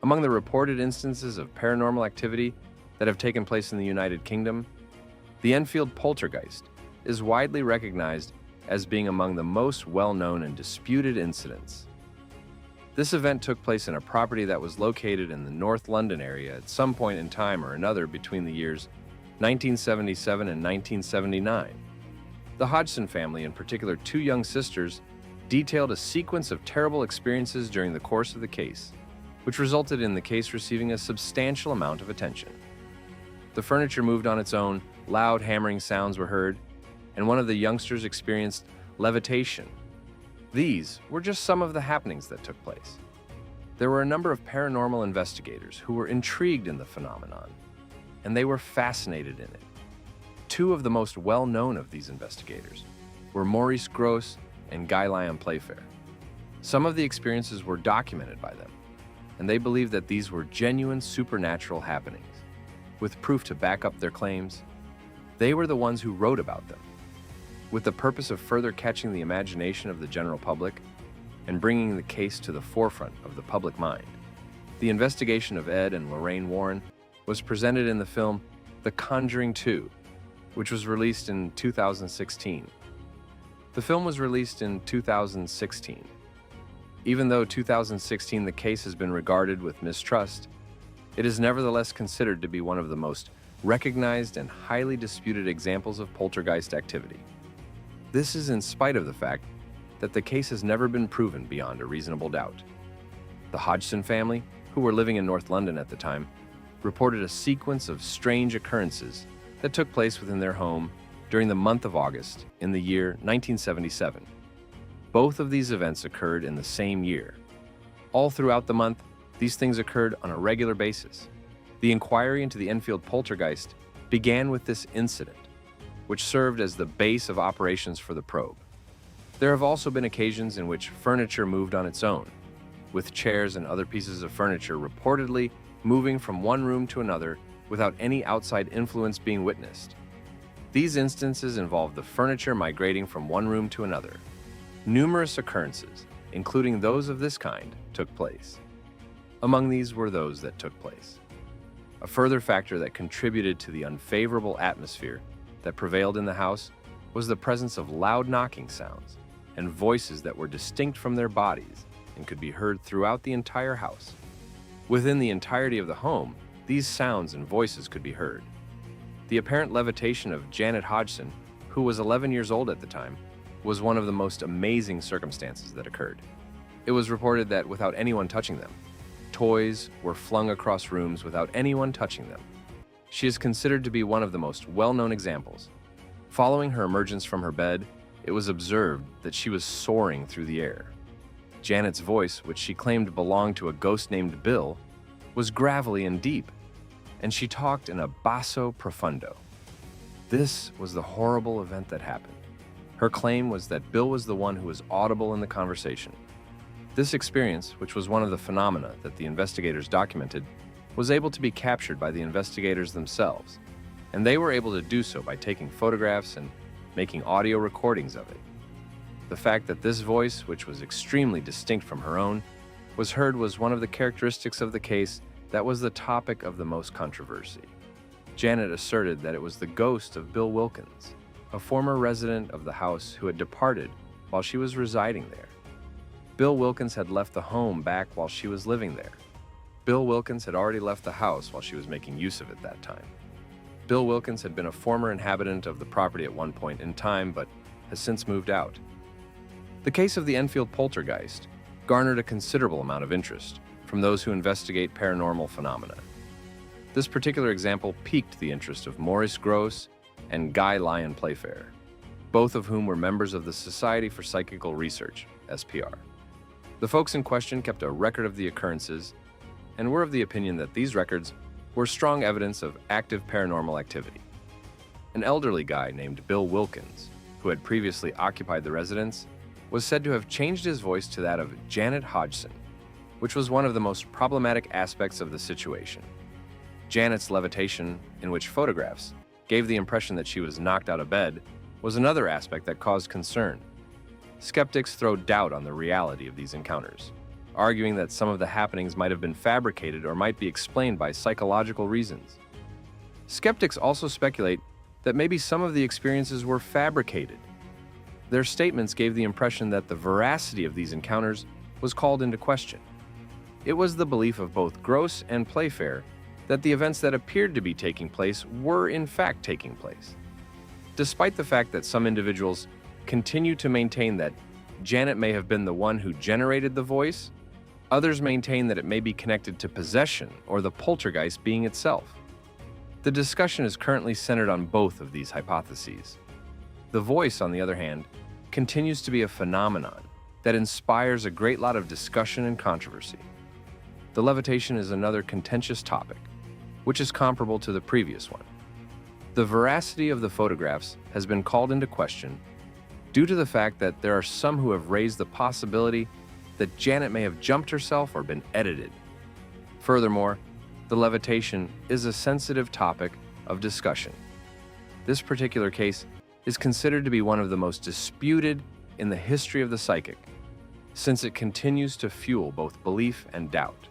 Among the reported instances of paranormal activity that have taken place in the United Kingdom, the Enfield Poltergeist is widely recognized as being among the most well-known and disputed incidents. This event took place in a property that was located in the North London area at some point in time or another between the years 1977 and 1979. The Hodgson family, in particular two young sisters, detailed a sequence of terrible experiences during the course of the case, which resulted in the case receiving a substantial amount of attention. The furniture moved on its own, loud hammering sounds were heard, and one of the youngsters experienced levitation. These were just some of the happenings that took place. There were a number of paranormal investigators who were intrigued in the phenomenon, and they were fascinated in it. Two of the most well-known of these investigators were Maurice Grosse and Guy Lyon Playfair. Some of the experiences were documented by them, and they believed that these were genuine supernatural happenings. With proof to back up their claims, they were the ones who wrote about them, with the purpose of further catching the imagination of the general public and bringing the case to the forefront of the public mind. The investigation of Ed and Lorraine Warren was presented in the film The Conjuring 2, which was released in 2016. The film was released in 2016. Even though 2016 the case has been regarded with mistrust, it is nevertheless considered to be one of the most recognized and highly disputed examples of poltergeist activity. This is in spite of the fact that the case has never been proven beyond a reasonable doubt. The Hodgson family, who were living in North London at the time, reported a sequence of strange occurrences that took place within their home during the month of August in the year 1977. Both of these events occurred in the same year. All throughout the month, these things occurred on a regular basis. The inquiry into the Enfield Poltergeist began with this incident, which served as the base of operations for the probe. There have also been occasions in which furniture moved on its own, with chairs and other pieces of furniture reportedly moving from one room to another without any outside influence being witnessed. These instances involved the furniture migrating from one room to another. Numerous occurrences, including those of this kind, took place. Among these were those that took place. A further factor that contributed to the unfavorable atmosphere that prevailed in the house was the presence of loud knocking sounds and voices that were distinct from their bodies and could be heard throughout the entire house. Within the entirety of the home, these sounds and voices could be heard. The apparent levitation of Janet Hodgson, who was 11 years old at the time, was one of the most amazing circumstances that occurred. It was reported that without anyone touching them, toys were flung across rooms without anyone touching them. She is considered to be one of the most well-known examples. Following her emergence from her bed, it was observed that she was soaring through the air. Janet's voice, which she claimed belonged to a ghost named Bill, was gravelly and deep, and she talked in a basso profundo. This was the horrible event that happened. Her claim was that Bill was the one who was audible in the conversation. This experience, which was one of the phenomena that the investigators documented, was able to be captured by the investigators themselves, and they were able to do so by taking photographs and making audio recordings of it. The fact that this voice, which was extremely distinct from her own, was heard was one of the characteristics of the case that was the topic of the most controversy. Janet asserted that it was the ghost of Bill Wilkins, a former resident of the house who had departed while she was residing there. Bill Wilkins had left the home back while she was living there. Bill Wilkins had already left the house while she was making use of it that time. Bill Wilkins had been a former inhabitant of the property at one point in time, but has since moved out. The case of the Enfield Poltergeist garnered a considerable amount of interest from those who investigate paranormal phenomena. This particular example piqued the interest of Maurice Grosse and Guy Lyon Playfair, both of whom were members of the Society for Psychical Research, SPR. The folks in question kept a record of the occurrences and were of the opinion that these records were strong evidence of active paranormal activity. An elderly guy named Bill Wilkins, who had previously occupied the residence, was said to have changed his voice to that of Janet Hodgson, which was one of the most problematic aspects of the situation. Janet's levitation, in which photographs gave the impression that she was knocked out of bed, was another aspect that caused concern. Skeptics throw doubt on the reality of these encounters. arguing that some of the happenings might have been fabricated or might be explained by psychological reasons. Skeptics also speculate that maybe some of the experiences were fabricated. Their statements gave the impression that the veracity of these encounters was called into question. It was the belief of both Gross and Playfair that the events that appeared to be taking place were in fact taking place. Despite the fact that some individuals continue to maintain that Janet may have been the one who generated the voice, others maintain that it may be connected to possession or the poltergeist being itself. The discussion is currently centered on both of these hypotheses. The voice, on the other hand, continues to be a phenomenon that inspires a great lot of discussion and controversy. The levitation is another contentious topic, which is comparable to the previous one. The veracity of the photographs has been called into question due to the fact that there are some who have raised the possibility that Janet may have jumped herself or been edited. Furthermore, the levitation is a sensitive topic of discussion. This particular case is considered to be one of the most disputed in the history of the psychic, since it continues to fuel both belief and doubt.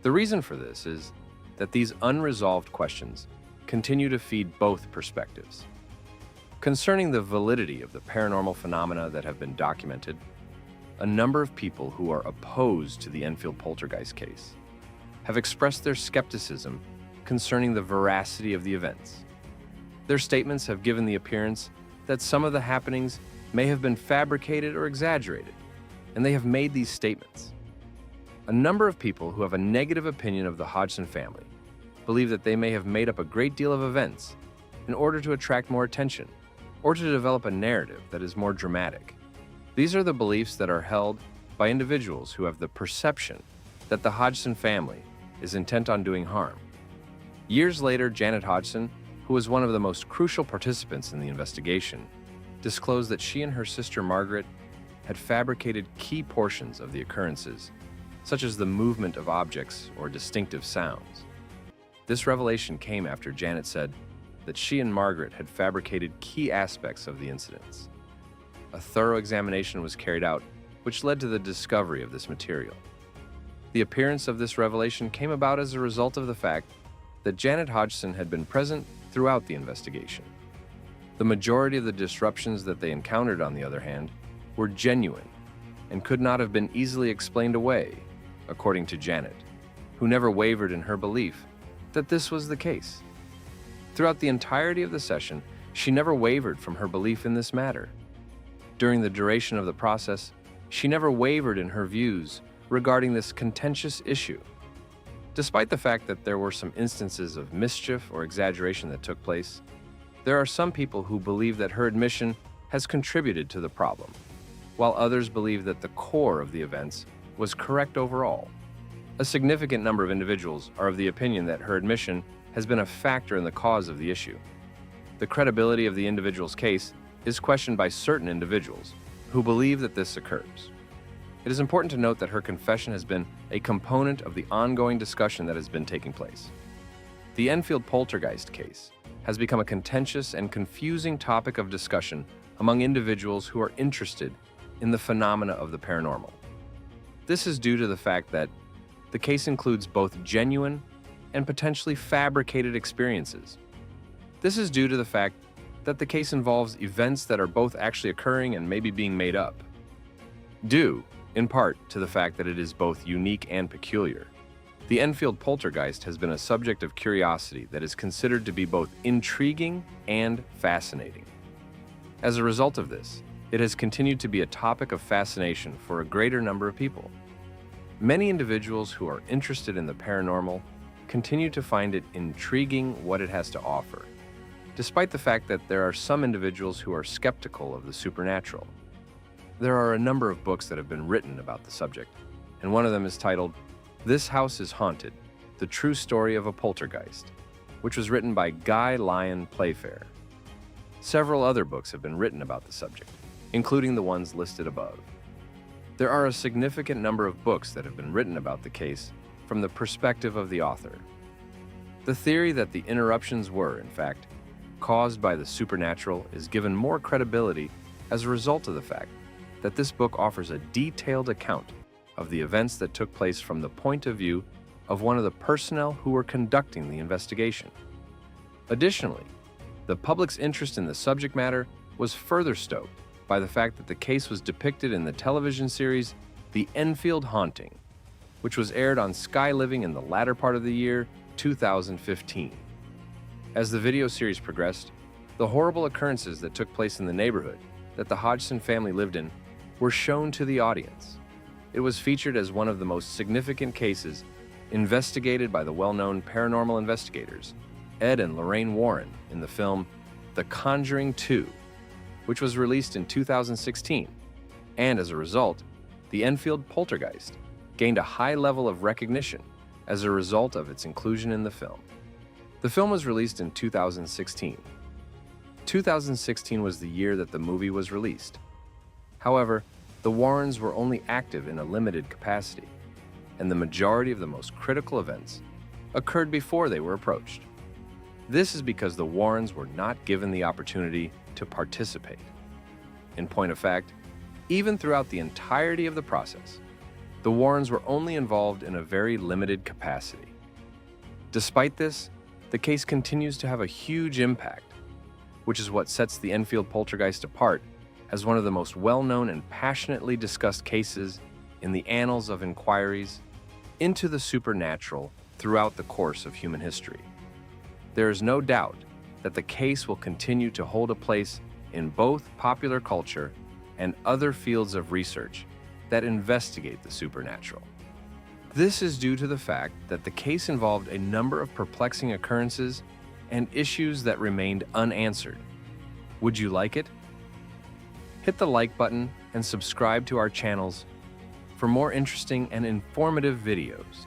The reason for this is that these unresolved questions continue to feed both perspectives. Concerning the validity of the paranormal phenomena that have been documented, a number of people who are opposed to the Enfield Poltergeist case have expressed their skepticism concerning the veracity of the events. Their statements have given the appearance that some of the happenings may have been fabricated or exaggerated, and they have made these statements. A number of people who have a negative opinion of the Hodgson family believe that they may have made up a great deal of events in order to attract more attention or to develop a narrative that is more dramatic. These are the beliefs that are held by individuals who have the perception that the Hodgson family is intent on doing harm. Years later, Janet Hodgson, who was one of the most crucial participants in the investigation, disclosed that she and her sister Margaret had fabricated key portions of the occurrences, such as the movement of objects or distinctive sounds. This revelation came after Janet said that she and Margaret had fabricated key aspects of the incidents. A thorough examination was carried out, which led to the discovery of this material. The appearance of this revelation came about as a result of the fact that Janet Hodgson had been present throughout the investigation. The majority of the disruptions that they encountered, on the other hand, were genuine and could not have been easily explained away, according to Janet, who never wavered in her belief that this was the case. Throughout the entirety of the session, she never wavered from her belief in this matter. During the duration of the process, she never wavered in her views regarding this contentious issue. Despite the fact that there were some instances of mischief or exaggeration that took place, there are some people who believe that her admission has contributed to the problem, while others believe that the core of the events was correct overall. A significant number of individuals are of the opinion that her admission has been a factor in the cause of the issue. The credibility of the individual's case is questioned by certain individuals who believe that this occurs. It is important to note that her confession has been a component of the ongoing discussion that has been taking place. The Enfield Poltergeist case has become a contentious and confusing topic of discussion among individuals who are interested in the phenomena of the paranormal. This is due to the fact that the case includes both genuine and potentially fabricated experiences. This is due to the fact that the case involves events that are both actually occurring and maybe being made up. Due, in part, to the fact that it is both unique and peculiar, the Enfield Poltergeist has been a subject of curiosity that is considered to be both intriguing and fascinating. As a result of this, it has continued to be a topic of fascination for a greater number of people. Many individuals who are interested in the paranormal continue to find it intriguing what it has to offer, despite the fact that there are some individuals who are skeptical of the supernatural. There are a number of books that have been written about the subject, and one of them is titled, "This House is Haunted: The True Story of a Poltergeist," which was written by Guy Lyon Playfair. Several other books have been written about the subject, including the ones listed above. There are a significant number of books that have been written about the case from the perspective of the author. The theory that the interruptions were, in fact, caused by the supernatural is given more credibility as a result of the fact that this book offers a detailed account of the events that took place from the point of view of one of the personnel who were conducting the investigation. Additionally, the public's interest in the subject matter was further stoked by the fact that the case was depicted in the television series The Enfield Haunting, which was aired on Sky Living in the latter part of the year 2015. As the video series progressed, the horrible occurrences that took place in the neighborhood that the Hodgson family lived in were shown to the audience. It was featured as one of the most significant cases investigated by the well-known paranormal investigators Ed and Lorraine Warren in the film The Conjuring 2, which was released in 2016, and as a result, the Enfield Poltergeist gained a high level of recognition as a result of its inclusion in the film. The film was released in 2016. 2016 was the year that the movie was released. However, the Warrens were only active in a limited capacity, and the majority of the most critical events occurred before they were approached. This is because the Warrens were not given the opportunity to participate. In point of fact, even throughout the entirety of the process, the Warrens were only involved in a very limited capacity. Despite this, the case continues to have a huge impact, which is what sets the Enfield Poltergeist apart as one of the most well-known and passionately discussed cases in the annals of inquiries into the supernatural throughout the course of human history. There is no doubt that the case will continue to hold a place in both popular culture and other fields of research that investigate the supernatural. This is due to the fact that the case involved a number of perplexing occurrences and issues that remained unanswered. Would you like it? Hit the like button and subscribe to our channels for more interesting and informative videos.